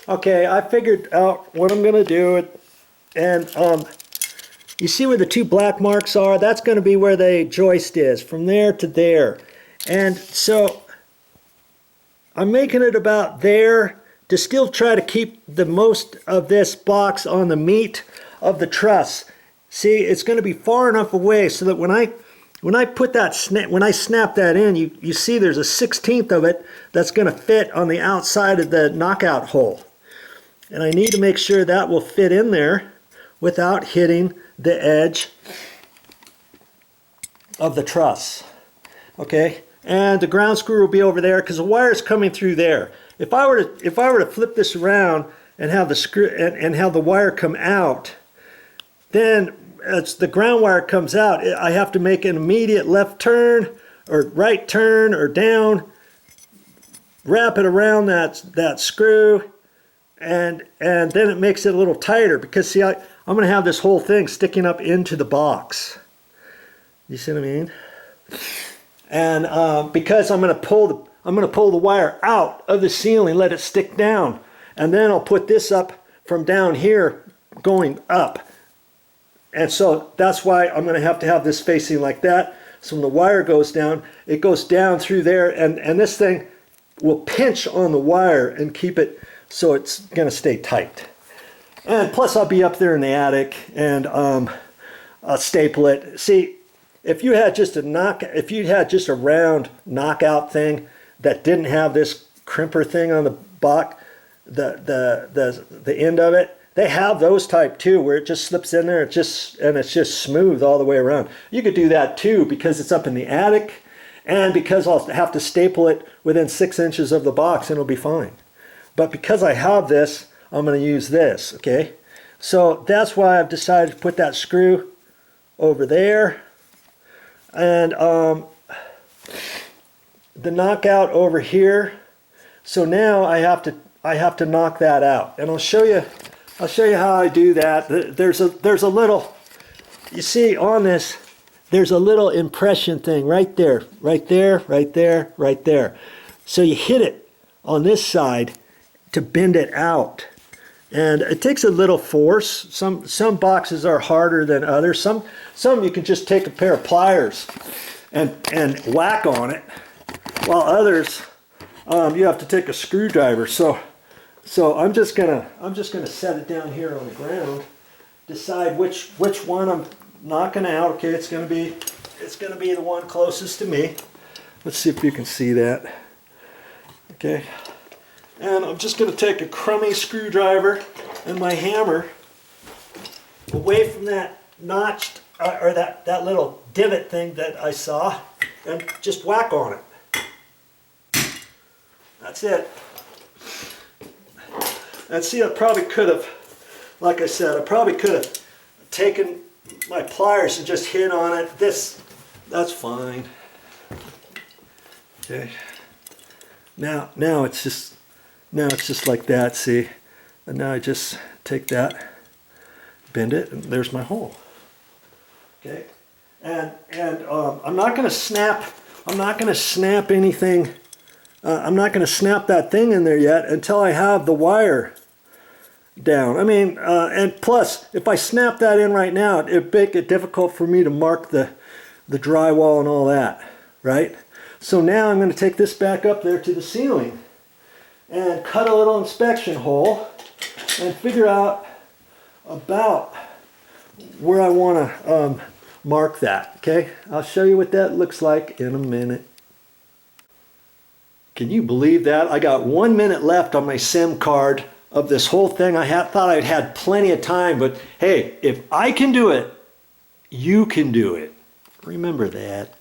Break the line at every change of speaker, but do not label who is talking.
Okay, I figured out what I'm gonna do, and you see where the two black marks are? That's gonna be where the joist is, from there to there. And so I'm making it about there to still try to keep the most of this box on the meat of the truss. See, it's going to be far enough away so that when I put that when I snap that in, you see there's a 1/16 of it that's going to fit on the outside of the knockout hole. And I need to make sure that will fit in there without hitting the edge of the truss. Okay? And the ground screw will be over there because the wire is coming through there. If I were to flip this around and have the screw and have the wire come out, then as the ground wire comes out, I have to make an immediate left turn or right turn or down, wrap it around that screw, and then it makes it a little tighter because see, I'm going to have this whole thing sticking up into the box. You see what I mean? And because I'm going to pull the wire out of the ceiling, let it stick down, and then I'll put this up from down here going up. And so that's why I'm going to have this facing like that. So when the wire goes down, it goes down through there, and this thing will pinch on the wire and keep it so it's going to stay tight. And plus I'll be up there in the attic, and I'll staple it. See, if you had just a round knockout thing that didn't have this crimper thing on the back, the end of it, they have those type too, where it just slips in there, and it's just smooth all the way around. You could do that too because it's up in the attic, and because I'll have to staple it within 6 inches of the box, and it'll be fine. But because I have this, I'm going to use this. Okay, so that's why I've decided to put that screw over there. And the knockout over here. So now I have to knock that out, and I'll show you how I do that. There's a little, you see on this, there's a little impression thing right there, right there, right there, right there. So you hit it on this side to bend it out, and it takes a little force. Some boxes are harder than others. Some you can just take a pair of pliers and whack on it, while others you have to take a screwdriver. So I'm just gonna set it down here on the ground, decide which one I'm knocking out. Okay, it's gonna be the one closest to me. Let's see if you can see that. Okay, and I'm just gonna take a crummy screwdriver and my hammer away from that notched or that little divot thing that I saw, and just whack on it. That's it. And see, I probably could have, like I said, I probably could have taken my pliers and just hit on it. That's fine. Okay. Now it's just like that, see? And now I just take that, bend it, and there's my hole. Okay. And I'm not going to snap anything. I'm not going to snap that thing in there yet until I have the wire down. I mean, and plus, if I snap that in right now, it'd make it difficult for me to mark the drywall and all that, right? So now I'm going to take this back up there to the ceiling and cut a little inspection hole and figure out about where I want to mark that. Okay, I'll show you what that looks like in a minute. Can you believe that? I got 1 minute left on my SIM card of this whole thing. I thought I'd had plenty of time, but hey, if I can do it, you can do it. Remember that.